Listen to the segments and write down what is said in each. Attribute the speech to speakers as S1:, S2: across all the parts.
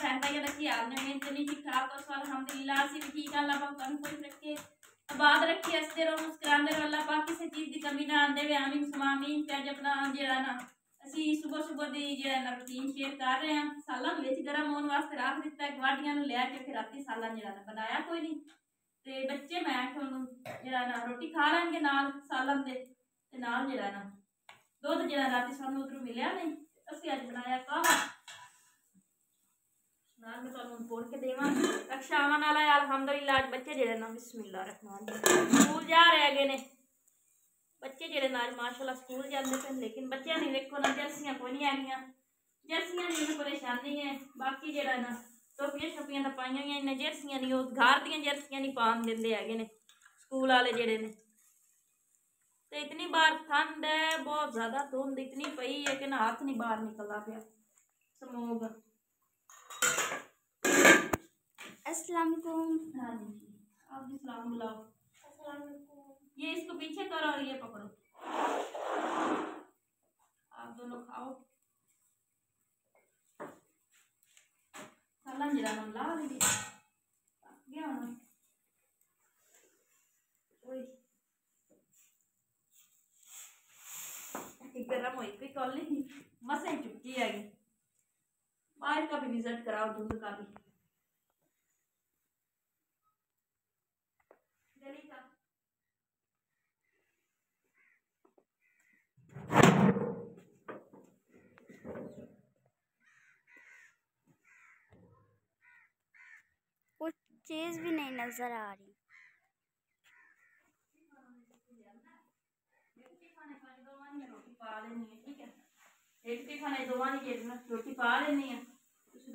S1: भैन भाइयों का की हाल ने मेहनत नहीं ठीक ठाक और अल्हम्दुलिल्लाह से भी ठीक अल्लाह पाक तुम खुश रखे आबाद रखे हंसते रहो मुस्कुराते रहो अल्लाह पाक किसी चीज़ की कमी ना आंदे वे आमीन समामीन ते अज अपना जेड़ा ना ਅਸੀਂ सुबह सुबह ਦੀ ਜਿਹੜਾ ਨਾ ਰੂਟੀਨ ਸ਼ੇਅਰ ਕਰ ਰਹੇ ਹਾਂ ਸਾਲਾਂ ਵਿੱਚ ਗਰਮ ਹੋਣ ਵਾਸਤੇ ਰੱਖ ਦਿੱਤਾ ਹੈ ਗਵਾਡੀਆਂ ਨੂੰ ਲੈ ਕੇ ਫਿਰ ਰਾਤੀ ਸਾਲਾਂ ਜਿਹੜਾ ਨਾ ਬਣਾਇਆ ਕੋਈ ਨਹੀਂ ਤੇ ਬੱਚੇ ਮੈਂ ਤੁਹਾਨੂੰ ਜਿਹੜਾ ਨਾ ਰੋਟੀ ਖਾ ਲੈਣਗੇ ਨਾਲ ਸਾਲਨ ਦੇ ਤੇ ਨਾਲ ਜਿਹੜਾ ਨਾ ਦੁੱਧ ਜਿਹੜਾ ਰਾਤੀ ਸਾਨੂੰ ਉਧਰੋਂ ਮਿਲਿਆ ਨਹੀਂ ਅਸੀਂ ਅੱਜ ਬਣਾਇਆ ਕਾਵਾ ਨਾਲ ਮੈਂ ਤੁਹਾਨੂੰ ਬੋਲ ਕੇ ਦੇਵਾਂ ਰਖਸ਼ਾਵਾਂ ਨਾਲ ਅਲਹਮਦੁਲਿल्लाह ਅੱਜ ਬੱਚੇ ਜਿਹੜੇ ਨਾ ਬਿਸਮਿਲ੍ਲਾ ਰਹਿਮਾਨ ਸਕੂਲ ਜਾ ਰਹੇ ਹੈਗੇ ਨੇ बच्चे जेडे नाल माशाल्लाह स्कूल जाते पे लेकिन बच्चों ने देखो ना जर्सियां कोई नहीं आईया जर्सियां की परेशानी है बाकी जेड़ा ना टोपियां शोपियां तो पाई हुई इन्हें जर्सियां नहीं घर दियां जर्सियां नहीं पान देंदे है ने स्कूल वाले जेडे ने तो इतनी बार ठंड है बहुत ज़्यादा धुंध इतनी पई है कि ना हाथ नहीं बाहर निकलता पाया समोग
S2: अस्सलाम वालेकुम।
S1: हाँ जी आप भी सलाम बुलाओ अस्सलाम वालेकुम। ये इसको पीछे करो और ये पकड़ो आप दोनों खाओ सालन जरा हम ला ली गया ना ओए गरम हुई कोई कॉल नहीं मसा ही चुपकी है बाहर का भी विजिट कराओ दूध का भी गली का
S2: कुछ चीज़ भी नहीं नजर आ रही।
S1: रोटी पा लेनी है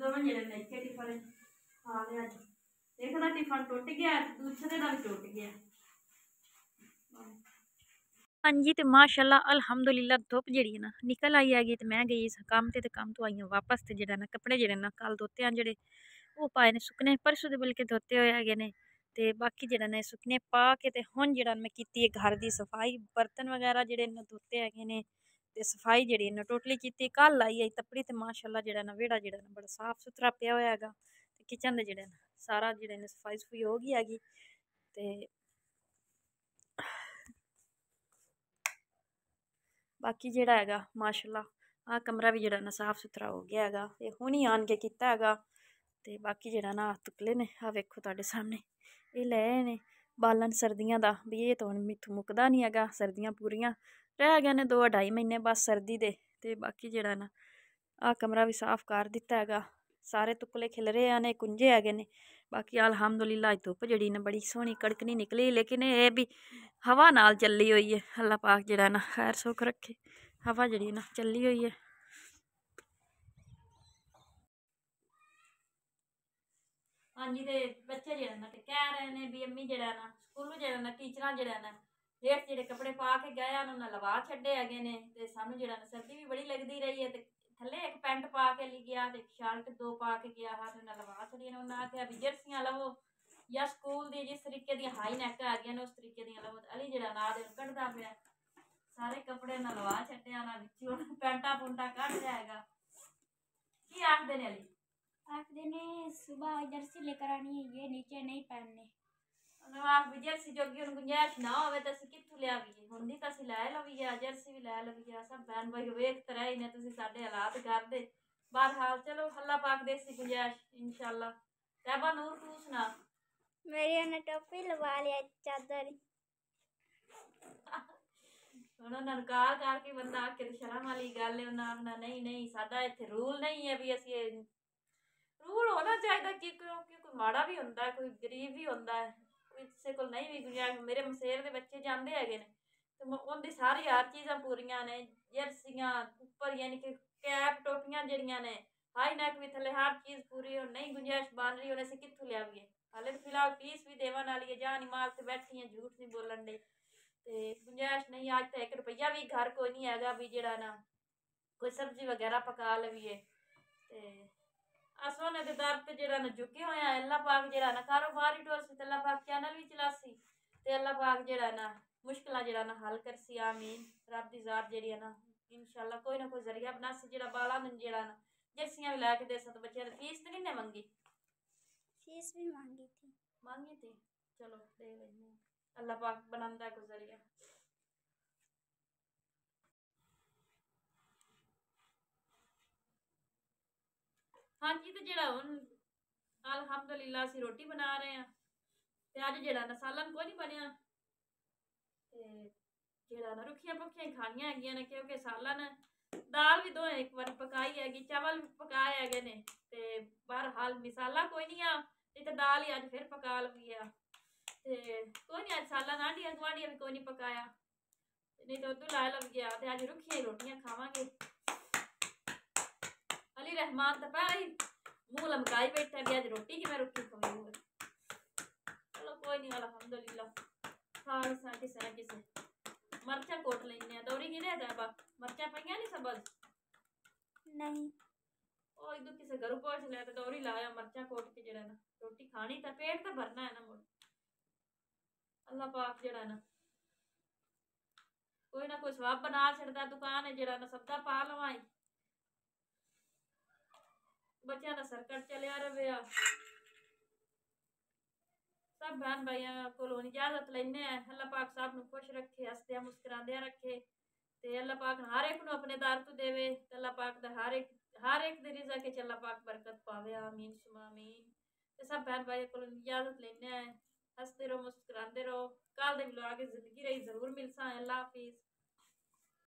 S1: दोवें जेडे ने इक्के टिफन खा लिया एक दा टिफन टुट गया दूसरे दा भी टुट गया। हाँ जी तो माशाल्लाह अल्हम्दुलिल्लाह धुप जी ना निकल आई हैगी तो मैं गई काम ते काम तो आई वापस तो जेड़ा ना कपड़े जेडे ना कल धोते हैं जेडे वो पाए ने सुकने परसों दे बल्कि धोते हुए है ने ते बाकी जेड़ा ने सुकने पा के ते हुण जेड़ा मैं कीती घर की सफाई बर्तन वगैरह जेडे ने धोते है ने ते सफाई जेड़ी ने टोटली कीती कल आई आई तपड़ी ते माशाल्लाह जेड़ा ना वेड़ा जेड़ा ना बड़ा साफ सुथरा पिया होया हैगा ते किचन दे जेड़े सारा जेड़े ने सफाई सफाई हो गई हैगी ते बाकी जेड़ा हैगा माशाल्लाह आ कमरा भी जेड़ा ना साफ सुथरा हो गया हैगा ये हुणी आन के कीता हैगा ते बाकी जेड़ा ना तुकले ने आ वेखो तुहाडे सामने ये ले ने बालन सर्दियां दा भी ये तो मित्थू मुकदा नहीं हैगा सर्दियां पूरियां रह गए ने 2-2.5 महीने बस सर्दी दे ते बाकी जेड़ा ना आ कमरा भी साफ कर दिता हैगा सारे तुकले खिलरे ने कुंजे हैगे ने बाकी अल्हम्दुलिल्लाह धुप जेड़ी ना बड़ी सोहनी कड़कनी निकली लेकिन ये भी हवा नाल चली हुई है अल्लाह पाक जेड़ा ना खैर सुख रखे हवा जेड़ी ना चली हुई है। हाँ जी ते बच्चे जेड़ा ना कह रहे ने भी अम्मी जेड़ा ना स्कूलों जेड़ा ना टीचर जेड़ा ना हेठ जेड़े कपड़े पा के गए उन्होंने लवा छड्डे हैगे ने ते सानू जेड़ा ना सर्दी भी बड़ी लगती रही है ते थले एक पैंट पा के ली गया ते शर्ट 2 पा के गया हा उन्हें लवा छड़ी ने उन्हें आख्या भी जर्सियां लवो या स्कूल दी जिस तरीके दी हाई नेक आ गई उस तरीके दी लवो अली जेड़ा ना दे कढ़दा पिया सारे कपड़े ना लवा छड्डे ना विचों पैंटा पुंटा कढ़ जाएगा की आखदे ने अली
S2: आखदे ने सुबह जर्सी लेकर आनी है ये नीचे नहीं पहनने
S1: आप भी जर्सी जोगी उन गुंजाइश ना होवे तो असि कित्थों लियावीए हुंदी तो असि लै लवीए जर्सी भी लै लवीए सब बहन भाई वेखते रहे ने तुसीं साडे हालात करदे बहरहाल चलो अल्लाह पाक दे सी गुंजाइश इंशाअल्लाह तैबा नूर तू सुना
S2: मेरी ने टोपी लगा लिया चादर
S1: उन्होंने नकार करके बंदा आके तो शर्म वाली गल है उन्हें आखना नहीं नहीं साडा इत्थे रूल नहीं है भी असि रूल होना चाहिए क्योंकि कोई माड़ा भी होंदा है कोई गरीब भी होंदा है किसी को नहीं भी गुंजाइश मेरे मसेर के बच्चे जाते है तो उनकी सारी हर चीज़ां पूरियां ने जर्सियां उपर यानी कि कैप टोपियां जड़ियां ने हाई नैक भी थले हर चीज़ पूरी और नहीं गुंजाइश बन रही और अस कितों लियावीए हाले तो फिलहाल फीस भी देवन वाली है जान माल से बैठी है झूठ नहीं बोलन दे गुंजाइश नहीं आज तो 1 रुपया भी घर कोई नहीं हैगा भी जेड़ा ना कोई सब्जी वगैरह पका लवीए असोने दे दर ते जेड़ा ना झुके होया अल्लाह पाक जेड़ा ना कारोबार ही टोरसी अल्लाह पाक चैनल भी चलासी ते अल्लाह पाक जेड़ा ना मुश्किल जेड़ा ना हल करसी आमीन रब दी जात जेड़ी है ना इंशाअल्लाह कोई ना कोई जरिया बनासी जेड़ा बाला दिन जेड़ा ना जर्सियां भी ला के दे तो बच्चे फीस तो किन्ने मंगी?
S2: फीस भी मांगी थी।
S1: मांगी थी, चलो दे लेंगे, अल्लाह पाक बनांदा है कोई जरिया। हाँ जी, तो जेड़ा हुन अल्हम्दुलिल्लाह असी रोटी बना रहे हैं ते अज जेड़ा ना सालन कोई नहीं बनया ते जेड़ा ना रुखियां पक्खियां खानियां हैगियां ने क्योंकि सालन दाल भी दो एक बार पकाई हैगी, चावल भी पकाए हैगे ने ते बहरहाल मिसाला कोई नहीं आ, नहीं तो दाल ही अज फिर पका लगी आ ते कोई नहीं अज सालन आंडियां गुआंढियां भी कोई नहीं पकाया, नहीं तो उदू ला लग गया ते अज रुखियां ही रोटियां खावांगे। अली रहमान तो पहले ही मुंह लमकाई बैठा भी अज रोटी की मैं रुखी खवाई। चलो कोई नहीं, अल्हम्दुलिल्लाह खान सा किसे मरचा कोट लेने दौरी की जाबा मरचा पाइया नहीं सबज
S2: नहीं
S1: ओ इधर किसे घर पहुंच लिया तो दौरी लाया मरचा कोट के जड़ा ना रोटी खानी तो पेट तो भरना है ना मुड़ अल्लाह पाक जड़ा ना कोई ना कोई स्वाब बना छड़दा, दुकान है जड़ा ना सबदा पा लवाई बच्चा का सरकट चलिया रवे आ। सब बहन भाइयों को इजाजत लेने हैं, अल्लाह पाक सब नु खुश रखे, हसदे मुस्कुरांदे रखे ते अल्लाह पाक हर एक नु अपने दर तो देवे, अल्लाह पाक दा हर एक दे रिज़्क़ च अल्लाह पाक बरकत पावे, आमीन सुमा आमीन। ते सब बहन भाइयों को इजाजत लेने हैं, हसदे रहो मुस्कुरांदे रहो, कल दे व्लॉग जिंदगी रही जरूर मिलसा, अल्लाह हाफिज।